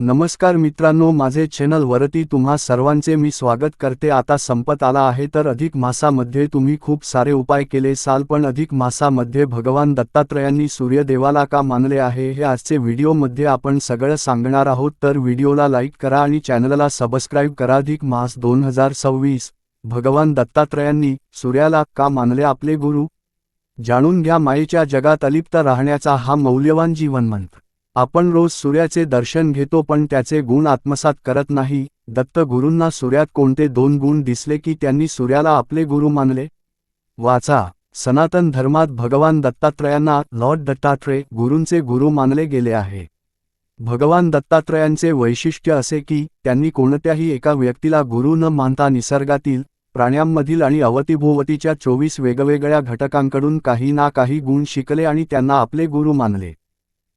नमस्कार मित्रांनो, माझे चॅनल वरती तुम्हा सर्वांचे मी स्वागत करते। आता संपत आला आहे तर अधिक मासामध्ये तुम्ही खूप सारे उपाय केले साल, पण अधिक मासामध्ये भगवान दत्तात्रयांनी सूर्यदेवाला का मानले आहे हे आजचे व्हिडिओमध्ये आपण सगळं सांगणार आहोत। तर व्हिडिओला लाईक करा आणि चॅनलला सबस्क्राईब करा। अधिक मास 2026 भगवान दत्तात्रयांनी सूर्याला का मानले आपले गुरु? जाणून घ्या। मायेच्या जगात अलिप्त राहण्याचा हा मौल्यवान जीवनमंत्र। आपण रोज सूर्याचे दर्शन घेतो पण त्याचे गुण आत्मसात करत नाही। दत्त गुरूंना सूर्यात कोणते दोन गुण दिसले की त्यांनी सूर्याला आपले गुरु मानले? वाचा। सनातन धर्मात भगवान दत्तात्रयांना लॉर्ड दत्तात्रेय गुरूंचे गुरु मानले गेले आहे। भगवान दत्तात्रयांचे वैशिष्ट्य असे की त्यांनी कोणत्याही एका व्यक्तीला गुरु न मानता निसर्गातील, प्राण्यांमधील आणि अवतीभोवतीच्या 24 वेगवेगळ्या घटकांकडून काही ना काही गुण शिकले आणि त्यांना आपले गुरु मानले।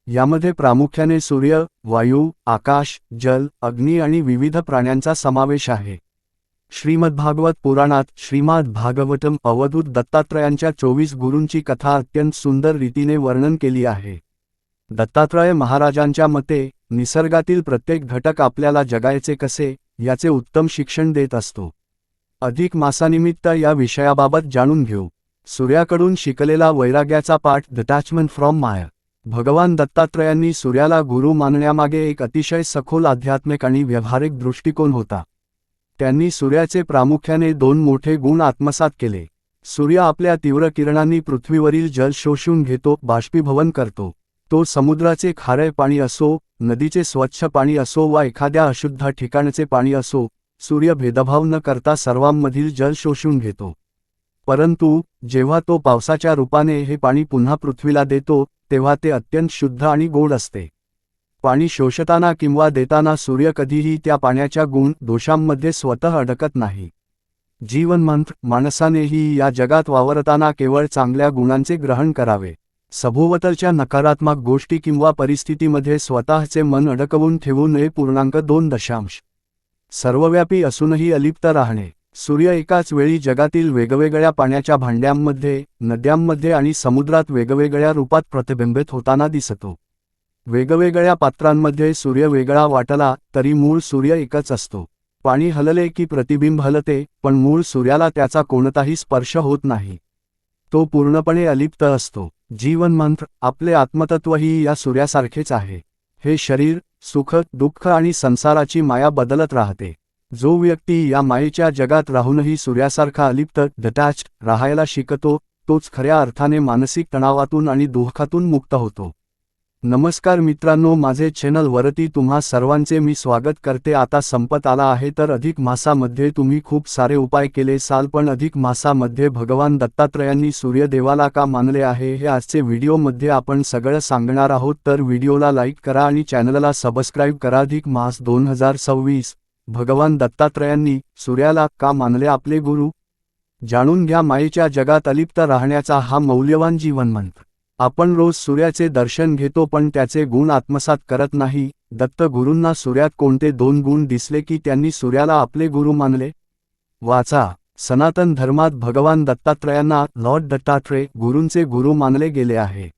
यामध्ये प्रामुख्याने सूर्य, वायू, आकाश, जल, अग्नी आणि विविध प्राण्यांचा समावेश आहे। श्रीमद्भागवत पुराणात श्रीमद् भागवतम अवधूत दत्तात्रयांच्या 24 गुरूंची कथा अत्यंत सुंदर रीतीने वर्णन केली आहे। दत्तात्रय महाराजांच्या मते निसर्गातील प्रत्येक घटक आपल्याला जगायचे कसे याचे उत्तम शिक्षण देत असतो। अधिक मासानिमित्त या विषयाबाबत जाणून घेऊ। सूर्याकडून शिकलेला वैराग्याचा पाठ, डिटॅचमेंट फ्रॉम माया। भगवान दत्तात्रयांनी सूर्याला गुरु मानण्यामागे एक अतिशय सखोल आध्यात्मिक आणि व्यावहारिक दृष्टिकोन होता। त्यांनी सूर्याचे प्रामुख्याने दोन मोठे गुण आत्मसात केले। सूर्य आपल्या तीव्र किरणांनी पृथ्वीवरील जल शोषून घेतो, बाष्पीभवन करतो। तो समुद्राचे खारे पाणी असो, नदीचे स्वच्छ पाणी असो वा एखाद्या अशुद्ध ठिकाणचे पाणी असो, सूर्य भेदभाव न करता सर्वांमधील जल शोषून घेतो। परंतु जेव्हा तो पावसाच्या रूपाने हे पाणी पुन्हा पृथ्वीला देतो तेव्हा ते अत्यंत शुद्ध आणि गोड असते। पाणी शोषताना किंवा देताना सूर्य कधीही त्या पाण्याच्या गुण दोषांमध्ये स्वतः अडकत नाही। जीवनमंत्र, माणसानेही या जगात वावरताना केवळ चांगल्या गुणांचे ग्रहण करावे। सभोवतालच्या नकारात्मक गोष्टी किंवा परिस्थितीमध्ये स्वतःचे मन अडकवून ठेवू नये। 2. सर्वव्यापी असूनही अलिप्त राहणे। सूर्य एकाच वेळी जगातील वेगवेगळ्या पाण्याच्या भांड्यांमध्ये, नद्यांमध्ये आणि समुद्रात वेगवेगळ्या रूपात प्रतिबिंबित होताना दिसतो। वेगवेगळ्या पात्रांमध्ये सूर्य वेगळा वाटला तरी मूळ सूर्य एकच असतो। पाणी हलले की प्रतिबिंब हलते, पण मूळ सूर्याला त्याचा कोणताही स्पर्श होत नाही। तो पूर्णपणे अलिप्त असतो। जीवनमंत्र, आपले आत्मतत्वही या सूर्यासारखेच आहे। हे शरीर, सुख, दुःख आणि संसाराची माया बदलत राहते। जो व्यक्ती या मायेच्या जगात राहूनही सूर्यासारखा अलिप्त, डिटॅच्ड राहायला शिकतो, तोच खऱ्या अर्थाने मानसिक तणावातून आणि दुःखातून मुक्त होतो। नमस्कार मित्रांनो, माझे चॅनल वरती तुम्हा सर्वांचे मी स्वागत करते। आता संपत आला आहे तर अधिक मासामध्ये तुम्ही खूप सारे उपाय केले साल, पण अधिक मासामध्ये भगवान दत्तात्रयांनी सूर्यदेवाला का मानले आहे हे आजचे व्हिडिओमध्ये आपण सगळं सांगणार आहोत। तर व्हिडिओला लाईक करा आणि चॅनलला सबस्क्राईब करा। अधिक मास 2026 भगवान दत्तात्रयांनी सूर्याला का मानले आपले गुरु? जाणून घ्या। मायेच्या जगात अलिप्त राहण्याचा हा मौल्यवान जीवनमंत्र। आपण रोज सूर्याचे दर्शन घेतो पण त्याचे गुण आत्मसात करत नाही। दत्त गुरूंना सूर्यात कोणते दोन गुण दिसले की त्यांनी सूर्याला आपले गुरु मानले? वाचा। सनातन धर्मात भगवान दत्तात्रयांना लॉर्ड दत्तात्रेय गुरूंचे गुरु मानले गेले आहे।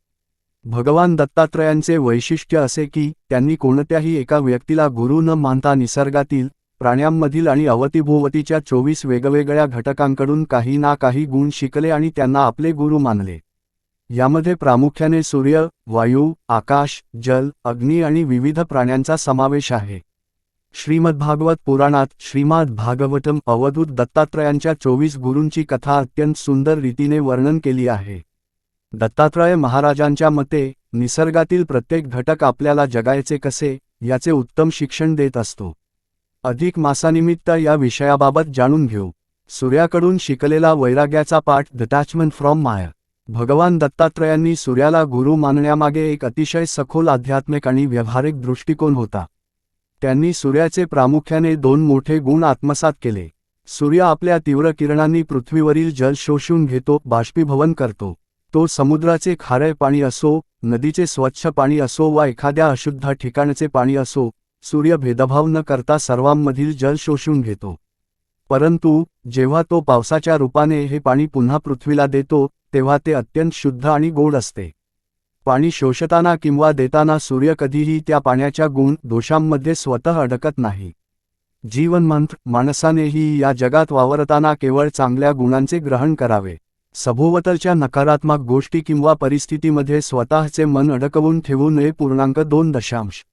भगवान दत्तात्रयांचे वैशिष्ट्य असे की त्यांनी कोणत्याही एका व्यक्तीला गुरु न मानता निसर्गातील, प्राण्यांमधील आणि अवतीभोवतीच्या 24 वेगवेगळ्या घटकांकडून काही ना काही गुण शिकले आणि त्यांना आपले गुरु मानले। यामध्ये प्रामुख्याने सूर्य, वायू, आकाश, जल, अग्नी आणि विविध प्राण्यांचा समावेश आहे। श्रीमद्भागवत पुराणात श्रीमद् भागवतम अवधूत दत्तात्रयांच्या 24 गुरूंची कथा अत्यंत सुंदर रीतीने वर्णन केली आहे। दत्तात्रय महाराजांच्या मते निसर्गातील प्रत्येक घटक आपल्याला जगायचे कसे याचे उत्तम शिक्षण देत असतो। अधिक मासानिमित्त या विषयाबाबत जाणून घेऊ। सूर्याकडून शिकलेला वैराग्याचा पाठ, डिटॅचमेंट फ्रॉम माया। भगवान दत्तात्रयांनी सूर्याला गुरु मानण्यामागे एक अतिशय सखोल आध्यात्मिक आणि व्यावहारिक दृष्टिकोन होता। त्यांनी सूर्याचे प्रामुख्याने दोन मोठे गुण आत्मसात केले। सूर्य आपल्या तीव्र किरणांनी पृथ्वीवरील जल शोषून घेतो, बाष्पीभवन करतो। तो समुद्राचे खारे पाणी असो, नदीचे स्वच्छ पाणी असो वा एखाद्या अशुद्ध ठिकाणचे पाणी असो, सूर्य भेदभाव न करता सर्वांमधील जल शोषून घेतो। परंतु जेव्हा तो पावसाच्या रूपाने हे पाणी पुन्हा पृथ्वीला देतो तेव्हा ते अत्यंत शुद्ध आणि गोड असते। पाणी शोषताना किंवा देताना सूर्य कधीही त्या पाण्याच्या गुण दोषांमध्ये स्वतः अडकत नाही. जीवनमंत्र माणसानेही या जगात वावरताना केवळ चांगल्या गुणांचे ग्रहण करावे. सभोवतालच्या नकारात्मक गोष्टी किंवा परिस्थितीमध्ये स्वतःचे मन अडकवून ठेवू नये. 2.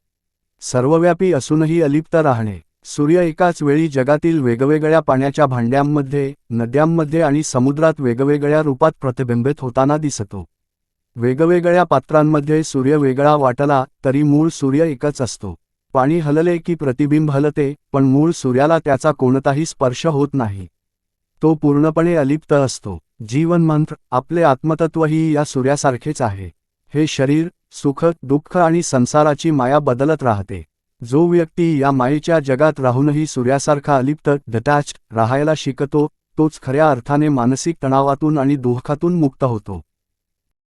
सर्वव्यापी असूनही अलिप्त राहणे. सूर्य एकाच वेळी जगातील वेगवेगळ्या पाण्याच्या भांड्यांमध्ये, नद्यांमध्ये आणि समुद्रात वेगवेगळ्या रूपात प्रतिबिंबित होताना दिसतो. वेगवेगळ्या पात्रांमध्ये सूर्य वेगळा वाटला तरी मूळ सूर्य एकच असतो. पाणी हलले की प्रतिबिंब हलते, पण मूळ सूर्याला त्याचा कोणताही स्पर्श होत नाही. तो पूर्णपणे अलिप्त असतो. जीवनमंत्र आपले आत्मतत्वही या सूर्यासारखेच आहे. हे शरीर, सुख, दुःख आणि संसाराची माया बदलत राहते. जो व्यक्ती या मायेच्या जगात राहूनही सूर्यासारखा अलिप्त डिटॅच्ड राहायला शिकतो, तोच खऱ्या अर्थाने मानसिक तणावातून आणि दुःखातून मुक्त होतो.